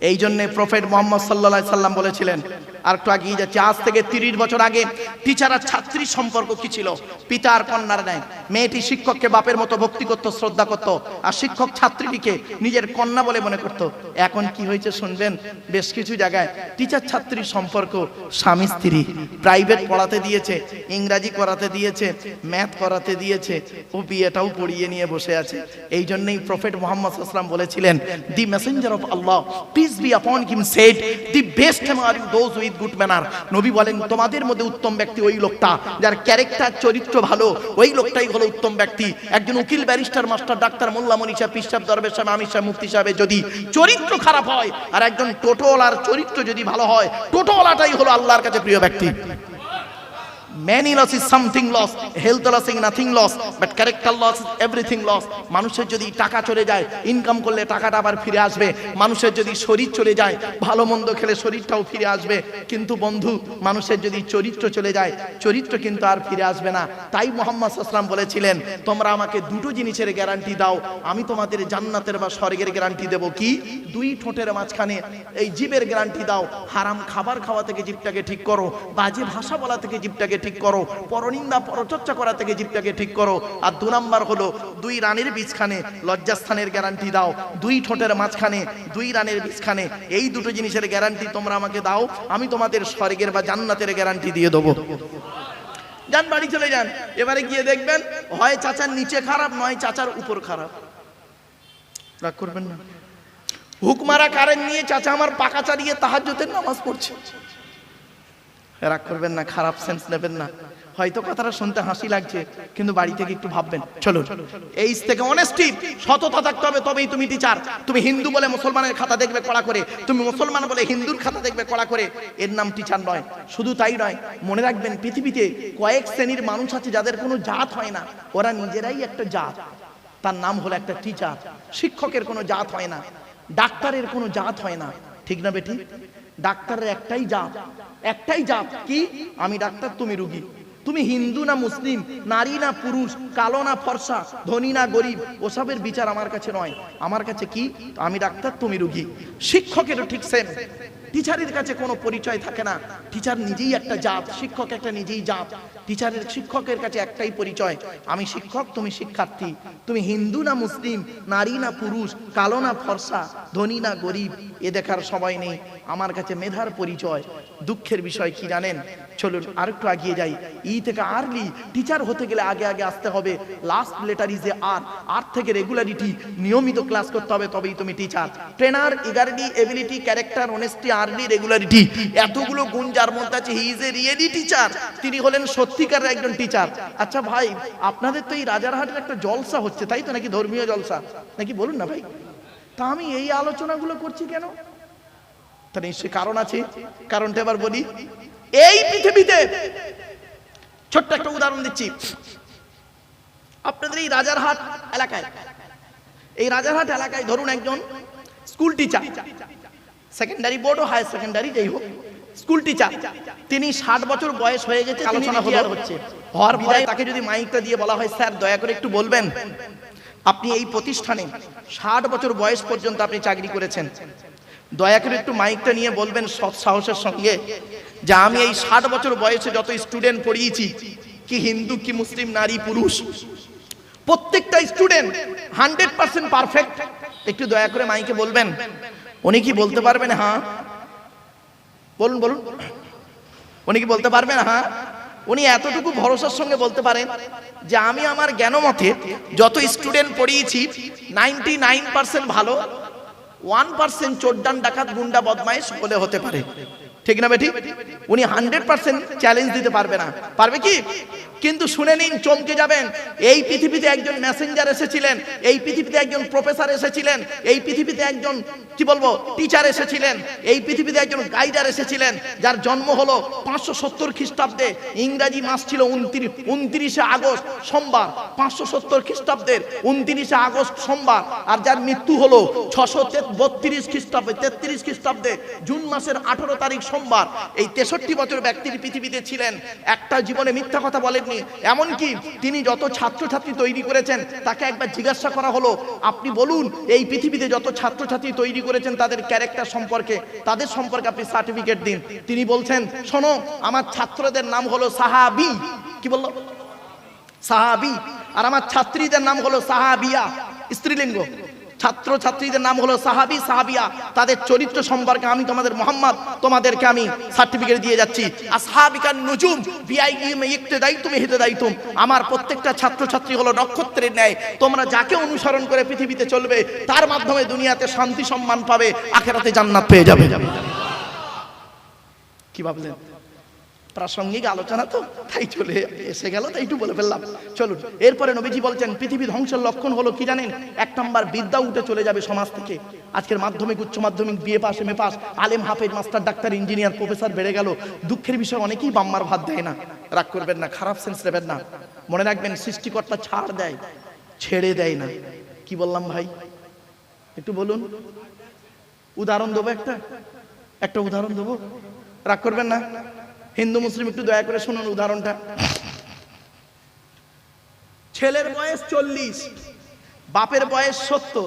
এই জন্য প্রফেট মুহাম্মদ সাল্লাল্লাহু আলাইহি সাল্লাম বলেছিলেন, আর একটু আগিয়ে যাচ্ছে, আজ থেকে 30 বছর আগে টিচার আর ছাত্রীর সম্পর্ক কি ছিল? পিতা আর কন্যার ন্যায়। মেয়েটি শিক্ষককে বাপের মতো ভক্তি করত, শ্রদ্ধা করত, আর শিক্ষক ছাত্রীটিকে নিজের কন্যা বলে মনে করত। এখন কি হয়েছে শুনবেন? বেশ কিছু জায়গায় টিচার ছাত্রীর সম্পর্ক স্বামী স্ত্রী। প্রাইভেট পড়াতে দিয়েছে, ইংরাজি করাতে দিয়েছে, ম্যাথ করাতে দিয়েছে, ও বিয়েটাও পড়িয়ে নিয়ে বসে আছে। এই জন্যই প্রফেট মুহাম্মদ সাল্লাল্লাহু আলাইহি ওয়াসাল্লাম বলেছিলেন, দি Messenger of Allah peace be upon him said, the best are those with good manner. নবী বলেন, তোমাদের মধ্যে উত্তম ব্যক্তি ওই লোকটা যার ক্যারেক্টার, চরিত্র ভালো, ওই লোকটাই হলো উত্তম ব্যক্তি। একজন উকিল, ব্যারিস্টার, মাস্টার, ডাক্তার, মোল্লা, মনীষা, পীর সাহেব, দরবেশ সাহেব, আমির সাহেব, মুফতি সাহেবের যদি চরিত্র খারাপ হয়, আর একজন টোটোওয়ালার চরিত্র যদি ভালো হয়, টোটোওয়ালাটাই হলো আল্লাহর কাছে প্রিয় ব্যক্তি। Many loss is something loss, health loss is nothing loss, but character loss is everything loss. মানুষের যদি টাকা চলে যায়, ইনকাম করলে টাকাটা আবার ফিরে আসবে। মানুষের যদি শরীর চলে যায়, ভালো মন্দ খেলে শরীরটাও ফিরে আসবে। কিন্তু বন্ধু, মানুষের যদি চরিত্র চলে যায়, চরিত্র কিন্তু আর ফিরে আসবে না। তাই মুহাম্মদ সাল্লাল্লাহু আলাইহি ওয়াসাল্লাম বলেছিলেন, তোমরা আমাকে দুটো জিনিসের গ্যারান্টি দাও, আমি তোমাদের জান্নাতের বা স্বর্গের গ্যারান্টি দেব। কি? দুই ঠোঁটের মাঝখানে এই জিভের গ্যারান্টি দাও, হারাম খাবার খাওয়া থেকে জিভটাকে ঠিক করো, বাজে ভাষা বলা থেকে জিভটাকে ঠিক করো, পরনিন্দা পরচর্চা করা থেকে জিভটাকে ঠিক করো। আর 2 নাম্বার হলো দুই রানের বীজখানে লজ্জাস্থানের গ্যারান্টি দাও, দুই ঠোঁটের মাঝখানে দুই রানের বীজখানে, এই দুটো জিনিসের গ্যারান্টি তোমরা আমাকে দাও, আমি তোমাদের স্বর্গের বা জান্নাতের গ্যারান্টি দিয়ে দেবো। যান বাড়ি চলে যান, এবারে গিয়ে দেখবেন হয় চাচার নিচে খারাপ, নয় চাচার উপর খারাপ। রাগ করবেন না। হুকমারা কারেন্ট নিয়ে চাচা আমার পাকা চালিয়ে তাহাজ্জুদের নামাজ পড়ছে। রাগ করবেন না, খারাপ সেন্স নেবেন না। হয়তো কথাটা শুনতে হাসি লাগছে, কিন্তু বাড়ি থেকে একটু ভাববেন। চলো, এই থেকে অনেস্টি, সততা থাকতে হবে, তবেই তুমি টিচার। তুমি হিন্দু বলে মুসলমানের খাতা দেখবে কড়া করে, তুমি মুসলমান বলে হিন্দুর খাতা দেখবে কড়া করে, এর নাম টিচার নয়। শুধু তাই নয়, মনে রাখবেন পৃথিবীতে কয়েক শ্রেণীর মানুষ আছে যাদের কোনো জাত হয় না, ওরা নিজেরাই একটা জাত, তার নাম হলো একটা টিচার। শিক্ষকের কোনো জাত হয় না, ডাক্তারের কোনো জাত হয় না, ঠিক না বেটি? ডাক্তারের একটাই জাত, একটাই জাত। কি? আমি ডাক্তার, তুমি রুগী। তুমি হিন্দু না মুসলিম, নারী না পুরুষ, কালো না ফর্সা, ধনী না গরিব, ওসবের বিচার আমার কাছে নয়। আমার কাছে কি? আমি ডাক্তার, তুমি রুগী। শিক্ষকেরও ঠিক সেম। টিচারের কাছে কোনো পরিচয় থাকে না, টিচার নিজেই একটা জাত, শিক্ষক একটা নিজেই জাত। টিচারের শিক্ষকের কাছে একটাই পরিচয়, আমি শিক্ষক, তুমি শিক্ষার্থী। তুমি হিন্দু না মুসলিম, নারী না পুরুষ, কালো না ফর্সা, ধনী না গরিব, এ দেখার সময় নেই। আমার কাছে মেধার পরিচয়। দুঃখের বিষয় কি জানেন? চলুন আরেকটু এগিয়ে যাই। থেকে আর্লি টিচার হতে গেলে আগে আগে আসতে হবে last letter is a R, R থেকে রেগুলারিটি, নিয়মিত ক্লাস করতে হবে, তবেই তুমি টিচার। ট্রেনার, ইগারিটি, ability, character, honesty, early, regularity, এতগুলো গুণ যার মধ্যে আছে, he is a really teacher. তিনি হলেন সত্যিকারের একজন টিচার। আচ্ছা ভাই, আপনাদের তো এই রাজারহাটের একটা জলসা হচ্ছে, তাই তো? নাকি ধর্মীয় জলসা নাকি? বলুন না ভাই। তা আমি এই আলোচনাগুলো করছি কেন? তা নিশ্চয়ই কারণ আছে। কারণটা এবার বলি। এই পৃথিবীতে ছোট্ট একটা উদাহরণ দিচ্ছি। আপনাদের এই রাজারহাট এলাকায়, এই রাজারহাট এলাকায় ধরুন একজন স্কুল টিচার, সেকেন্ডারি বোর্ড ও হায়ার সেকেন্ডারি, যাই হোক, স্কুল টিচার। তিনি 60 বছর বয়স হয়ে গেছে, আলোচনা হচ্ছে। হওয়ার পরে তাকে যদি মাইকটা দিয়ে বলা হয়, স্যার দয়া করে একটু বলবেন, আপনি এই প্রতিষ্ঠানে 60 বছর বয়স পর্যন্ত আপনি চাকরি করেছেন, দয়া করে একটু মাইকটা নিয়ে বলবেন সৎ সাহসের সঙ্গে যে আমি এই 60 বছর বয়সে যত স্টুডেন্ট পড়িয়েছি, কি হিন্দু কি মুসলিম, নারী পুরুষ, প্রত্যেকটা স্টুডেন্ট 100% পারফেক্ট। একটু দয়া করে মাইকে বলবেন। উনি কি বলতে পারবেন? হ্যাঁ বলুন, বলুন। উনি কি বলতে পারবেন? হ্যাঁ। উনি এতটুকু ভরসার সঙ্গে বলতে পারেন যে আমি আমার জ্ঞান মতে যত স্টুডেন্ট পড়িয়েছি 99% ভালো, 1% চোরডান, ডাকাত, গুন্ডা, বদমাইশ বলে হতে পারে, ঠিক না বেটি? উনি 100% চ্যালেঞ্জ দিতে পারবে না। পারবে কি? কিন্তু শুনে নিন, চমকে যাবেন। এই পৃথিবীতে একজন মেসেঞ্জার এসেছিলেন, এই পৃথিবীতে একজন প্রফেসর এসেছিলেন, এই পৃথিবীতে একজন কি বলবো টিচার এসেছিলেন, এই পৃথিবীতে একজন গাইডার এসেছিলেন, যার জন্ম হলো 570 খ্রিস্টাব্দে। ইংরাজি মাস ছিল 29শে আগস্ট সোমবার, 570 খ্রিস্টাব্দের 29শে আগস্ট সোমবার। আর যার মৃত্যু হলো 632 খ্রিস্টাব্দে, 33 খ্রিস্টাব্দে জুন মাসের 18 তারিখ সোমবার। এই 63 বছর ব্যক্তির পৃথিবীতে ছিলেন, একটা জীবনে মিথ্যা কথা বলেননি। এমনকি তিনি যত ছাত্রছাত্রী তৈরি করেছেন, তাকে একবার জিজ্ঞাসা করা হলো, আপনি বলুন এই পৃথিবীতে যত ছাত্রছাত্রী তৈরি করেছেন তাদের ক্যারেক্টার সম্পর্কে, তাদের সম্পর্কে আপনি সার্টিফিকেট দিন। তিনি বলছেন, শোনো, আমার ছাত্রদের নাম হলো সাহাবী। কি বললো? সাহাবী। আর আমার ছাত্রীদের নাম হলো সাহাবিয়া, স্ত্রীলিঙ্গ। ছাত্র ছাত্রীদের নাম হলো সাহাবী, সাহাবিয়া। তাদের চরিত্র সম্পর্কে আমি তোমাদের মুহাম্মদ তোমাদেরকে আমি সার্টিফিকেট দিয়ে যাচ্ছি। আসহাবিকান নুজুম বিআইহিম ইক্তেদাইতুম ইহতেদাইতুম। আমার প্রত্যেকটা ছাত্রছাত্রী হলো নক্ষত্রের ন্যায়। তোমরা যাকে অনুসরণ করে পৃথিবীতে চলবে, তার মাধ্যমে দুনিয়াতে শান্তি সম্মান পাবে, আখিরাতে জান্নাত পেয়ে যাবে। কি ভাবলেন? প্রাসঙ্গিক আলোচনা তো তাই চলে এসে গেল, তাই একটু বলে ফেললাম। চলুন, এরপরে নবীজি বলছেন পৃথিবী ধ্বংসের লক্ষণ হলো কি জানেন? 1 নাম্বার, বিদ্যা উঠে চলে যাবে সমাজ থেকে। আজকের মাধ্যমিক, উচ্চ মাধ্যমিক, বিএ পাস, এমএ পাস, আলেম, হাফেজ, মাস্টার, ডাক্তার, ইঞ্জিনিয়ার, প্রফেসর বেড়ে গেল। দুঃখের বিষয় অনেকেই বাম্মার ভাত দেয় না। রাগ করবেন না, খারাপ সেন্স নেবেন না। মনে রাখবেন, সৃষ্টিকর্তা ছাড় দেয়, ছেড়ে দেয় না। কি বললাম ভাই? একটু বলুন। উদাহরণ দেবো, একটা উদাহরণ দেবো, রাগ করবেন না। হিন্দু মুসলিম একটু দয়া করে শুনুন উদাহরণটা। ছেলের বয়স 40, বাপের বয়স 70।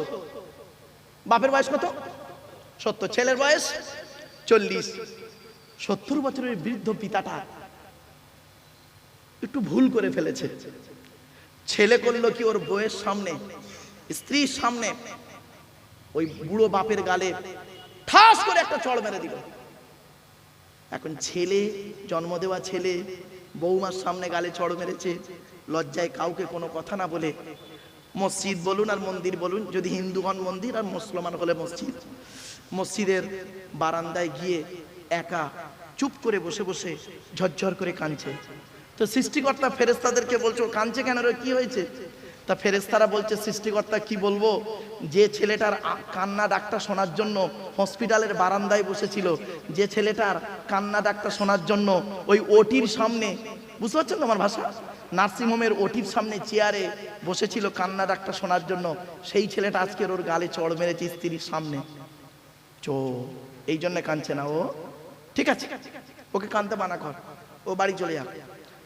বাপের বয়স কত? 70। ছেলের বয়স 40। 70 বছরের বৃদ্ধ পিতাটা একটু ভুল করে ফেলেছে। ছেলে করলো কি, ওর বউয়ের সামনে, স্ত্রীর সামনে ওই বুড়ো বাপের গালে ঠাস করে একটা চড় মেরে দিল। এখন ছেলে, জন্ম দেওয়া ছেলে, বৌমার সামনে গালে চড় মেরেছে। লজ্জায় কাউকে কোনো কথা না বলে, মসজিদ বলুন আর মন্দির বলুন, যদি হিন্দুগণ মন্দির আর মুসলমান হলে মসজিদ, মসজিদের বারান্দায় গিয়ে একা চুপ করে বসে বসে ঝরঝর করে কাঁদছে। তো সৃষ্টিকর্তা ফেরেশতাদেরকে বলছো, কাঁদছে কেন রে, কি হয়েছে? তা ফেরেশতারা বলছে, সৃষ্টিকর্তা কি বলবো, যে ছেলেটার কান্না ডাকটা শোনার জন্য হসপিটালের বারান্দায় বসেছিল, যে ছেলেটার কান্না ডাকটা শোনার জন্য ওই ওটির সামনে, বুঝতে পারছেন তো আমার ভাষা, নার্সিংহোমের ওটির সামনে চেয়ারে বসেছিল কান্না ডাকটা শোনার জন্য, সেই ছেলেটা আজকের ওর গালে চড় মেরেছে স্ত্রীর সামনে। এই জন্য কাঁদছে না ও। ঠিক আছে, ওকে কাঁদতে মানা কর, ও বাড়ি চলে যাক।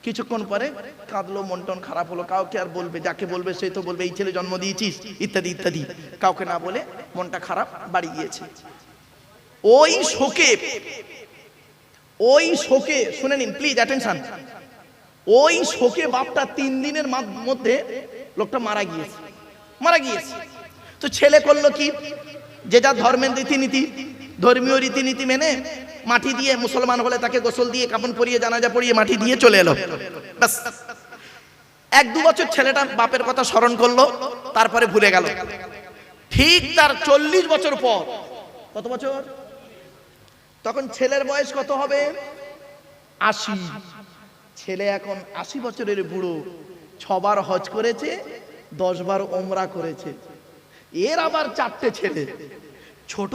কিছুক্ষণ পরে কাঁদলো, মন টন খারাপ হলো, কাউকে আর বলবে, যাকে বলবে সে তো বলবে এই ছেলে জন্ম দিয়েছিস ইত্যাদি ইত্যাদি, কাউকে না বলে মনটা খারাপ, বাড়ি গিয়েছে। ওই শোকে শুনে নিন প্লিজ, অ্যাটেনশন, ওই শোকে বাপটা 3 দিনের মধ্যে লোকটা মারা গিয়েছে। তো ছেলে করলো কি, যে যা ধর্মের রীতিনীতি, ধর্মীয় রীতিনীতি মেনে মাটি দিয়ে, মুসলমান হলে তাকে গোসল দিয়ে, কাফন পরিয়ে, জানাজা পড়িয়ে মাটি দিয়ে চলে এলো। ব্যাস 1-2 বছর ছেলেটা বাপের কথা স্মরণ করলো, তারপরে ভুলে গেল। ঠিক তার 40 বছর পর, কত বছর? তখন ছেলের বয়স কত হবে? 80। ছেলে এখন 80 বছরের বুড়ো, 6 বার হজ করেছে, 10 বার ওমরা করেছে। এর আবার 4টে ছেলে। ছোট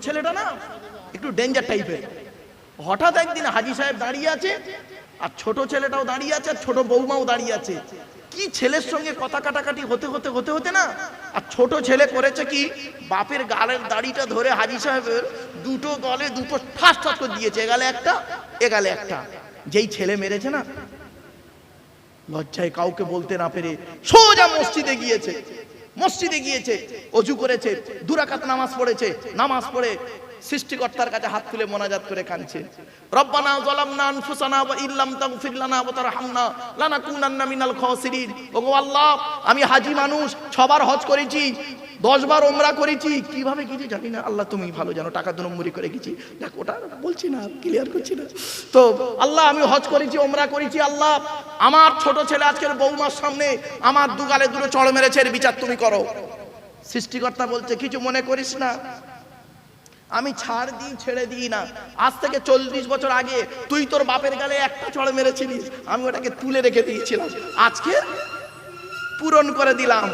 ছেলেটা না একটু ডেঞ্জার টাইপের। হঠাৎ একদিন হাজী সাহেব দাঁড়িয়ে আছে, আর ছোট ছেলেটাও দাঁড়িয়ে আছে, আর ছোট বৌমাও দাঁড়িয়ে আছে। কি ছেলের সঙ্গে কথা কাটাকাটি হতে না, আর ছোট ছেলে করেছে কি, বাপের গালের দাড়িটা ধরে হাজী সাহেবের দুটো গালে দুটো ঠাস ঠাস করে দিয়েছে, এ গালে একটা। যেই ছেলে মেরেছে না, লজ্জায় কাউকে বলতে না পেরে সোজা মসজিদে গিয়েছে, অজু করেছে, 2 রাকাত নামাজ পড়েছে, নামাজ পড়ে সৃষ্টিকর্তার কাছে হাত তুলে মোনাজাত করে কাঁদছে, রব্বানা যালামনা আনফুসানা ওয়া ইল্লাম তাগফির লানা ওয়া তারহামনা লানাকুনান্না মিনাল খাসিরিন। ওগো আল্লাহ, আমি হাজী মানুষ, 6 বার হজ করেছি, 10 বার ওমরা করেছি, কিভাবে গেছি জানি না, আল্লাহ তুমি ভালো জানো, টাকা দুনম্বরি করে গেছি, দেখ ওটা বলছি না, ক্লিয়ার করছি না। তো আল্লাহ, আমি হজ করেছি, ওমরা করেছি, আল্লাহ আমার ছোট ছেলে আজকের বৌমার সামনে আমার 2 গালে 2 চড় মেরেছে, এর বিচার তুমি করো। সৃষ্টিকর্তা বলছে, কিছু মনে করিস না, আমি ছেড়ে দিই না। আজ থেকে 40 বছর আগে তুই তোর বাপের গালে একটা চড় মেরেছিলিস, আমি ওটাকে তুলে রেখে দিয়েছিলাম, আজকে পূরণ করে দিলাম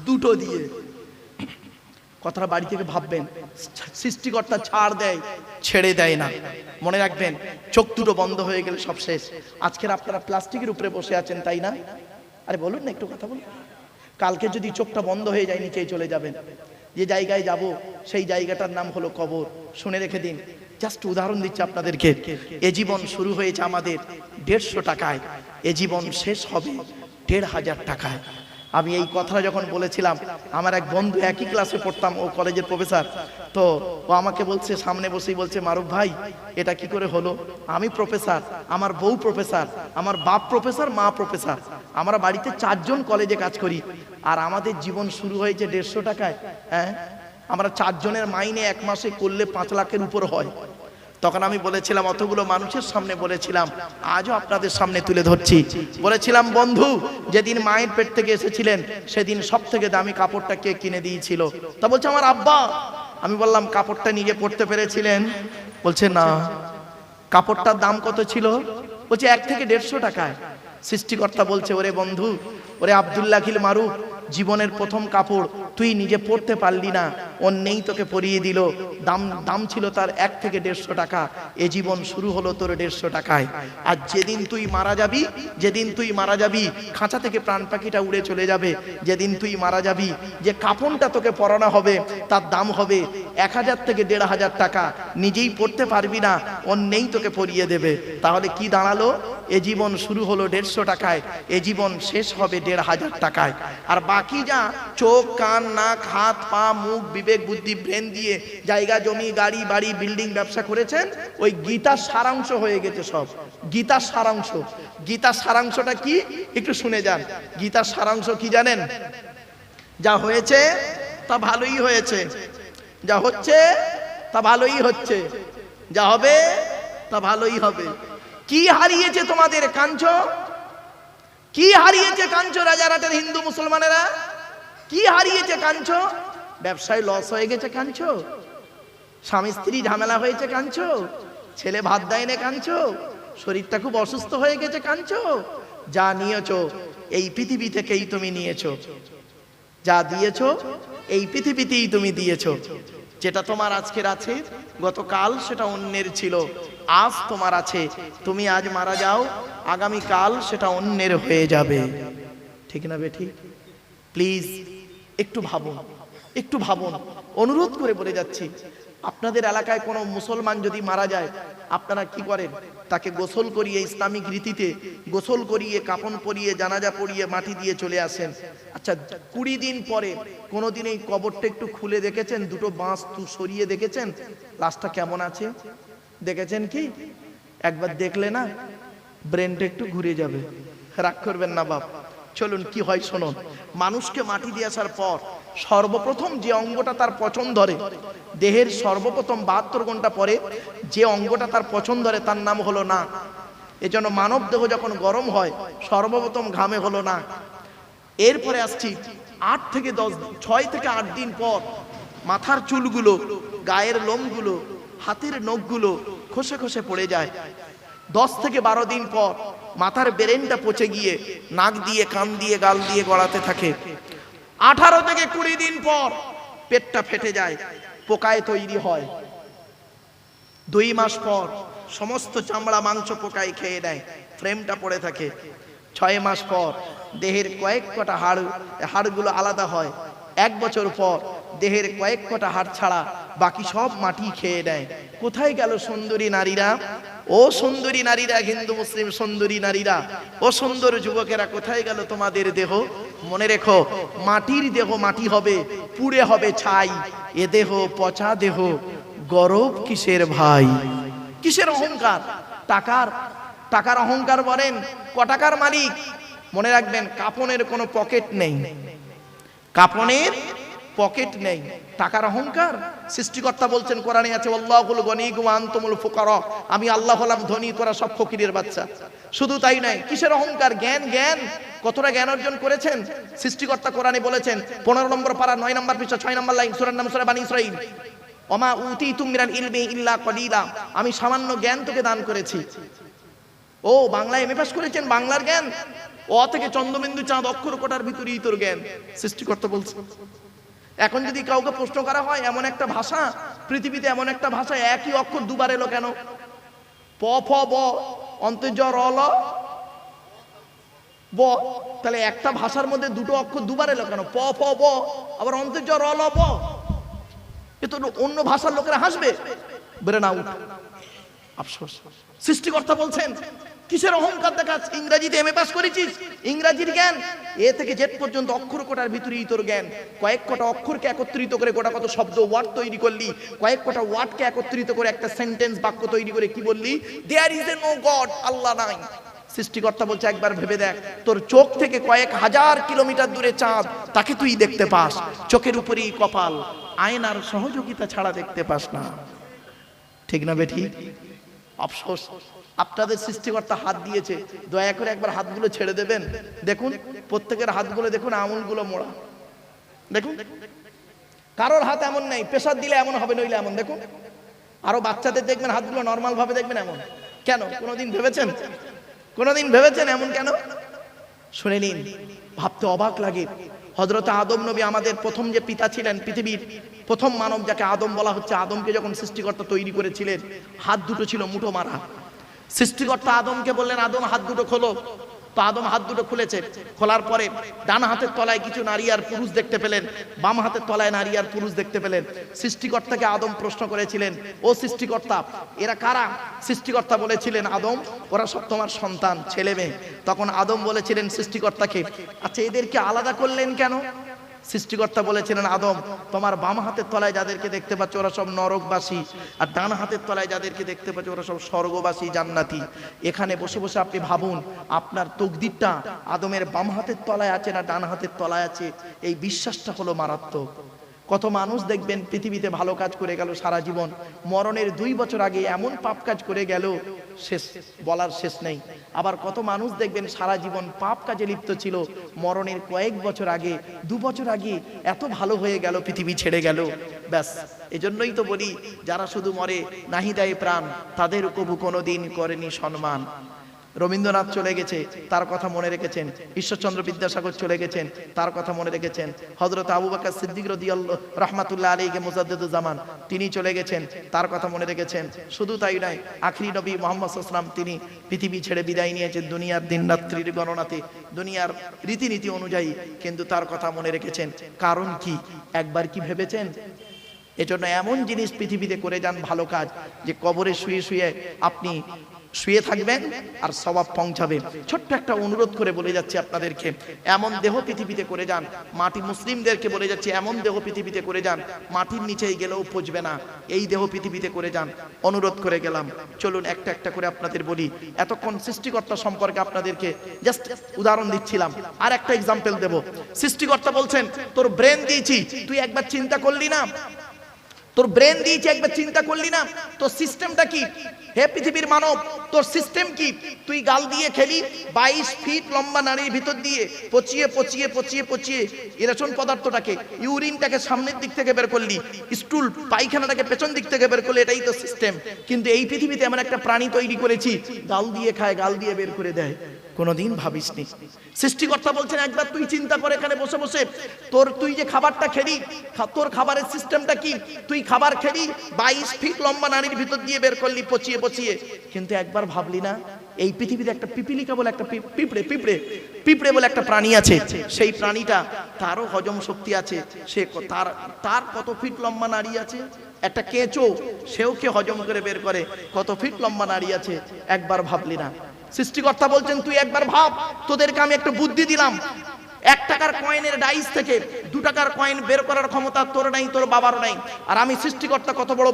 2টো দিয়ে। কথাটা বাড়ি থেকে ভাববেন, সৃষ্টিকর্তা ছাড় দেয়, ছেড়ে দেয় না। মনে রাখবেন, চোখ দুটো বন্ধ হয়ে গেলে সব শেষ। আজকের আপনারা প্লাস্টিকের উপরে বসে আছেন, তাই না? আরে বলুন না, একটু কথা বলুন। কালকে যদি চোখটা বন্ধ হয়ে যায়, নিচেই চলে যাবেন। যে জায়গায় যাব সেই জায়গাটার নাম হলো কবর। শুনে রেখে দিন, জাস্ট উদাহরণ দিচ্ছি আপনাদেরকে। এ জীবন শুরু হয়েছে আমাদের 150 টাকায়, এ জীবন শেষ হবে 1500 টাকায়। আমি এই কথাটা যখন বলেছিলাম, আমার এক বন্ধু, একই ক্লাসে পড়তাম, ও কলেজের প্রফেসর, তো ও আমাকে বলছে, সামনে বসেই বলছে, মারুফ ভাই এটা কি করে হলো? আমি প্রফেসর, আমার বউ প্রফেসর, আমার বাপ প্রফেসর, মা প্রফেসর, আমরা বাড়িতে 4 জন কলেজে কাজ করি, আর আমাদের জীবন শুরু হয়েছে 150 টাকায়। হ্যাঁ, আমরা 4 জনের মাইনে 1 মাসে করলে 5 লাখের উপর হয়। তখন আমি বলেছিলাম, অতগুলো মানুষের সামনে বলেছিলাম, আজও আপনাদের সামনে তুলে ধরছি, বলেছিলাম, বন্ধু যেদিন মায়ের পেট থেকে এসেছিলেন সেদিন সব থেকে দামি কাপড়টা কে কিনে দিয়েছিল? তা বলছে, আমার আব্বা। আমি বললাম, কাপড়টা নিজে পড়তে পেরেছিলেন? বলছে না। কাপড়টার দাম কত ছিল? বলছে 1 থেকে 150 টাকায়। সৃষ্টিকর্তা বলছে, ওরে বন্ধু, ওরে আব্দুল্লাহিল মারুফ, জীবনের প্রথম কাপড় তুই নিজে পরতে পারলি না, অন্যেই তোকে পরিয়ে দিল। দাম ছিল তার 1 থেকে 150 টাকা। এ জীবন শুরু হলো তোর 150 টাকায়। আর যেদিন তুই মারা যাবি, খাঁচা থেকে প্রাণ পাখিটা উড়ে চলে যাবে, যেদিন তুই মারা যাবি, যে কাফনটা তোকে পরানো হবে তার দাম হবে 1000 থেকে 1500 টাকা। নিজেই পড়তে পারবি না, অন্যেই তোকে পরিয়ে দেবে। তাহলে কি দাঁড়ালো? এ জীবন শুরু হলো 150 টাকায়, এ জীবন শেষ হবে 1500 টাকায়। আর বাকি যা চোখ, কান, নাক, হাত, পা, মুখ, বিবেক, বুদ্ধি, ব্রেন দিয়ে জায়গা, জমি, গাড়ি, বাড়ি, বিল্ডিং, ব্যবসা করেছেন, ওই গীতার সারাংশ হয়ে গেছে সব। গীতার সারাংশ। গীতার সারাংশটা কি একটু শুনে যান। গীতার সারাংশ কি জানেন? যা হয়েছে তা ভালোই হয়েছে, যা হচ্ছে তা ভালোই হচ্ছে, যা হবে তা ভালোই হবে। কি হারিয়েছে তোমাদের? কাঁদছো? কি হারিয়েছে কাঁদছো? রাজারহাটের হিন্দু মুসলমানেরা কি হারিয়েছে কাঁদছো? ব্যবসায় লস হয়ে গেছে কাঁদছো? স্বামী স্ত্রী ঝামেলা হয়েছে কাঁদছো? ছেলে ভাত দেয় না কাঁদছো? শরীরটা খুব অসুস্থ হয়ে গেছে কাঁদছো? যা নিয়েছো এই পৃথিবী থেকেই তুমি নিয়েছো, যা দিয়েছো এই পৃথিবীতেই তুমি দিয়েছো। যেটা তোমার আজকের আছে, গতকাল সেটা অন্যের ছিল, আজ তোমার আছে। তুমি আজ মারা যাও, আগামী কাল সেটা অন্যের হয়ে যাবে। ঠিক না বেঠিক? প্লিজ একটু ভাবুন, একটু ভাবুন। অনুরোধ করে বলে যাচ্ছি, আপনাদের এলাকায় কোনো মুসলমান যদি মারা যায়, আপনারা কি করেন? তাকে গোসল করিয়ে, ইসলামিক রীতিতে গোসল করিয়ে, কাফন পরিয়ে, জানাজা পরিয়ে মাটি দিয়ে চলে আসেন। আচ্ছা, 20 দিন পরে কোনোদিন এই কবরটা একটু খুলে দেখেছেন? দুটো বাঁশ সরিয়ে দেখেছেন লাশটা কেমন আছে? দেখেছেন কি? একবার দেখলে না ব্রেনটা একটু ঘুরে যাবে। রাগ করবেন না বাপ, চলুন কি হয় শুনুন। মানুষকে মাটি দিয়ে আসার পর সর্বপ্রথম যে অঙ্গটা তার পছন্দ ধরে, দেহের সর্বপ্রথম 72 ঘন্টা পরে যে অঙ্গটা তার পছন্দ ধরে, তার নাম হলো নাক। এজন্য মানব দেহ যখন গরম হয় সর্বপ্রথম ঘামে হলো নাক। এরপরে আসছি 6 থেকে 8 দিন পর মাথার চুলগুলো, গায়ের লোমগুলো, হাতের নখগুলো খসে খসে পড়ে যায়। 10 থেকে 12 দিন পর মাথার ব্রেনটা পচে গিয়ে নাক দিয়ে, কান দিয়ে, গাল দিয়ে গড়াতে থাকে। 18 থেকে 20 দিন পর পেটটা ফেটে যায়, পোকায় তৈরি হয়। 2 মাস পর সমস্ত চামড়া মাংস পোকায় খেয়ে নেয়, ফ্রেমটা পড়ে থাকে। 6 মাস পর দেহের কয়েক কটা হাড়গুলো আলাদা হয়। 1 বছর পর দেহের কয়েক কটা হাড় ছাড়া বাকি সব মাটি খেয়ে নেয়। কোথায় গেল সুন্দরী নারীরা? ও সুন্দরী নারীরা, হিন্দু মুসলিম সুন্দরী নারীরা, ও সুন্দর যুবকেরা, কোথায় গেল তোমাদের দেহ? মনে রেখো, মাটির দেহ মাটি হবে, পুড়ে হবে ছাই। এ দেহ পচা দেহ, গরব কিসের ভাই? কিসের অহংকার? টাকার অহংকার বলেন। ক টাকার মালিক? মনে রাখবেন, কাফনের কোনো পকেট নেই, কাফনের পকেট নেই। টাকার অহংকার? সৃষ্টিকর্তা বলছেন কোরআনে আছে, আল্লাহুল গনি ওয়া আনতুমুল ফুকারা, আমি আল্লাহ হলাম ধনী, তোরা সব ফকিরের বাচ্চা। শুধু তাই নয়, কিসের অহংকার? জ্ঞান। কতটা জ্ঞান অর্জন করেছেন? সৃষ্টিকর্তা কোরআনে বলেছেন, 15 নম্বর পারা 9 নম্বর পৃষ্ঠা 6 নম্বর লাইন, সূরার নাম সূরা বানী ইসরাঈল, ওমা উতিতুম মিনাল ইলমি ইল্লা কলিলা, আমি সামান্য জ্ঞান তোকে দান করেছি। ও বাংলা এমএ পাস করেছেন, বাংলার জ্ঞান? অ থেকে চন্দ্রবিন্দু চাঁদ অক্ষর কোটার ভিতরেই তোর জ্ঞান। সৃষ্টিকর্তা বলছে। এখন যদি কাউকে প্রশ্ন করা হয়, এমন একটা ভাষা পৃথিবীতে, এমন একটা ভাষা একই অক্ষর দুবার এলো কেন? প ফ ব অন্তর্জ র ল ব, তাহলে একটা ভাষার মধ্যে দুটো অক্ষর দুবার এলো কেন? প ফ ব আবার অন্তর্জ র ল ব। এ তো অন্য ভাষার লোকেরা হাসবে, ব্রেন আউট, আফসোস। সৃষ্টিকর্তা বলছেন, কিসের অহংকার দেখাস? ইংরেজিতে এমএ পাস করেছিস, ইংরেজির জ্ঞান এ থেকে জেড পর্যন্ত অক্ষর কোটার ভিতরেই তোর জ্ঞান। কয়েক কটা অক্ষরকে একত্রিত করে গোটা কত শব্দ ওয়ার্ড তৈরি করলি, কয়েক কটা ওয়ার্ডকে একত্রিত করে একটা সেন্টেন্স বাক্য তৈরি করে কি বললি? There is a no God, আল্লাহ নাই। সৃষ্টিকর্তা বলছে, একবার ভেবে দেখ, তোর চোখ থেকে কয়েক হাজার কিলোমিটার দূরে চাঁদ, তাকে তুই দেখতে পাস, চোখের উপরেই কপাল, আয়নার সহযোগিতা ছাড়া দেখতে পাস না। ঠিক না বেঠিক? আফসোস, আপনাদের সৃষ্টিকর্তা হাত দিয়েছে, দয়া করে একবার হাতগুলো ছেড়ে দেবেন। দেখুন প্রত্যেকের হাতগুলো দেখুন, আঙুলগুলো মোড়া। দেখুন কারোর হাত এমন নেই, প্রেসার দিলে এমন হবে, নইলে এমন। দেখুন আরো বাচ্চাদের দেখবেন হাতগুলো নর্মাল ভাবে দেখবেন এমন, কেন কোনোদিন ভেবেছেন? কোনোদিন ভেবেছেন এমন কেন? শুনে নিন, ভাবতে অবাক লাগে। হযরত আদম নবী আমাদের প্রথম যে পিতা ছিলেন, পৃথিবীর প্রথম মানব যাকে আদম বলা হচ্ছে, আদমকে যখন সৃষ্টিকর্তা তৈরি করেছিলেন, হাত দুটো ছিল মুঠো মারা। সৃষ্টিকর্তা আদমকে বললেন, আদম হাত দুটো খোলো। তো আদম হাত দুটো খুলেছে। খোলার পরে ডান হাতের তলায় কিছু নারী আর পুরুষ দেখতে পেলেন, বাম হাতের তলায় নারী আর পুরুষ দেখতে পেলেন। সৃষ্টিকর্তাকে আদম প্রশ্ন করেছিলেন, ও সৃষ্টিকর্তা, এরা কারা? সৃষ্টিকর্তা বলেছিলেন, আদম, ওরা সব তোমার সন্তান, ছেলে মেয়ে। তখন আদম বলেছিলেন সৃষ্টিকর্তাকে, আচ্ছা এদেরকে আলাদা করলেন কেন? সৃষ্টিকর্তা বলেছিলেন, আদম, তোমার বাম হাতের তলায় যাদেরকে দেখতে পাচ্ছ ওরা সব নরকবাসী, আর ডান হাতের তলায় যাদেরকে দেখতে পাচ্ছ ওরা সব স্বর্গবাসী, জান্নাতি। এখানে বসে বসে আপনি ভাবুন, আপনার তকদিরটা আদমের বাম হাতের তলায় আছে না ডান হাতের তলায় আছে, এই বিশ্বাসটা হলো মারাত্মক। কত মানুষ দেখবেন পৃথিবীতে ভালো কাজ করে গেল সারা জীবন, মরণের 2 বছর আগে এমন পাপ কাজ করে গেল, শেষ বলার শেষ নেই। আবার কত মানুষ দেখবেন সারা জীবন পাপ কাজে লিপ্ত ছিল, মরণের কয়েক বছর আগে, 2 বছর আগে এত ভালো হয়ে গেল, পৃথিবী ছেড়ে গেল। ব্যাস, এজন্যই তো বলি, যারা শুধু মরে নাহি দেয় প্রাণ, তাদের কবু কোনোদিন করেনি সম্মান। রবীন্দ্রনাথ চলে গেছে, তার কথা মনে রেখেছেন। ঈশ্বরচন্দ্র বিদ্যাসাগর চলে গেছেন, তার কথা মনে রেখেছেন। হযরত আবু বকর সিদ্দিক রাদিয়াল্লাহু রাহমাতুল্লাহ আলাইহি মুজাদ্দিদুজ জামান, তিনি চলে গেছেন, তার কথা মনে রেখেছেন। শুধু তাই নয়, আখিরি নবী মুহাম্মদ সাল্লাল্লাহু আলাইহি ওয়াসাল্লাম, তিনি পৃথিবী ছেড়ে বিদায় নিয়েছেন দুনিয়ার দিন রাত্রির গণনাতে, দুনিয়ার রীতিনীতি অনুযায়ী, কিন্তু তার কথা মনে রেখেছেন। কারণ কি? একবার কি ভেবেছেন? এজন্য এমন জিনিস পৃথিবীতে করে যান, ভালো কাজ, যে কবরে শুয়ে শুয়ে আপনি শুয়ে থাকবেন আর সওয়াব পৌঁছাবে। ছোট্ট একটা অনুরোধ করে বলে যাচ্ছি আপনাদেরকে, এমন দেহ পৃথিবীতে করে যান, মাটি মুসলিমদেরকে বলে যাচ্ছি, এমন দেহ পৃথিবীতে করে যান, মাটির নিচেই গেলেও পচবে না, এই দেহ পৃথিবীতে করে যান, অনুরোধ করে গেলাম। চলুন একটা একটা করে আপনাদের বলি। এতক্ষণ সৃষ্টিকর্তা সম্পর্কে আপনাদেরকে জাস্ট উদাহরণ দিচ্ছিলাম, আর একটা এক্সাম্পল দেব। সৃষ্টিকর্তা বলছেন, তোর ব্রেন দিয়েছি, তুই একবার চিন্তা করলি না? তোর ব্রেন দিয়েছি, একবার চিন্তা করলি না? তোর সিস্টেমটা কি? হে পৃথিবীর মানব, তোর সিস্টেম কি? তুই গাল দিয়ে খেলি 22 ফিট লম্বা নারীর ভিতর দিয়ে পচিয়ে পচিয়ে পচিয়ে পচিয়ে ইরেশন পদার্থটাকে, ইউরিনটাকে সামনের দিক থেকে বের করলি, স্টুল পায়খানাটাকে পেছন দিক থেকে বের করলি, এটাই তো সিস্টেম। কিন্তু এই পৃথিবীতে এমন একটা প্রাণী তৈরি করেছি, গাল দিয়ে খায়, গাল দিয়ে বের করে দেয়। কোনোদিন ভাবিসনি? সৃষ্টিকর্তা বলছেন, একবার তুই চিন্তা করে এখানে বসে বসে, তুই যে খাবারটা খেলি, তোর খাবারের সিস্টেমটা কি? তুই খাবার খেলি 22 ফিট লম্বা নারীর ভিতর দিয়ে বের করলি পচিয়ে পচিয়ে, কিন্তু একবার ভাবলি না এই পৃথিবীতে একটা পিপিলিকা বলে একটা পিঁপড়ে বলে একটা প্রাণী আছে, সেই প্রাণীটা তারও হজম শক্তি আছে, সে তার কত ফিট লম্বা নারী আছে। একটা কেঁচো, সেও কে হজম করে বের করে, কত ফিট লম্বা নারী আছে, একবার ভাবলি না? সৃষ্টিকর্তা বলছেন, তুই একবার ভাব, তোদেরকে আমি একটা বুদ্ধি দিলাম, 1 টাকার কয়েনের ডাইস থেকে 2 টাকার কয়েন বের করার ক্ষমতা তোর নাই, তোর বাবারও নাই, আর আমি সৃষ্টিকর্তা কত বড়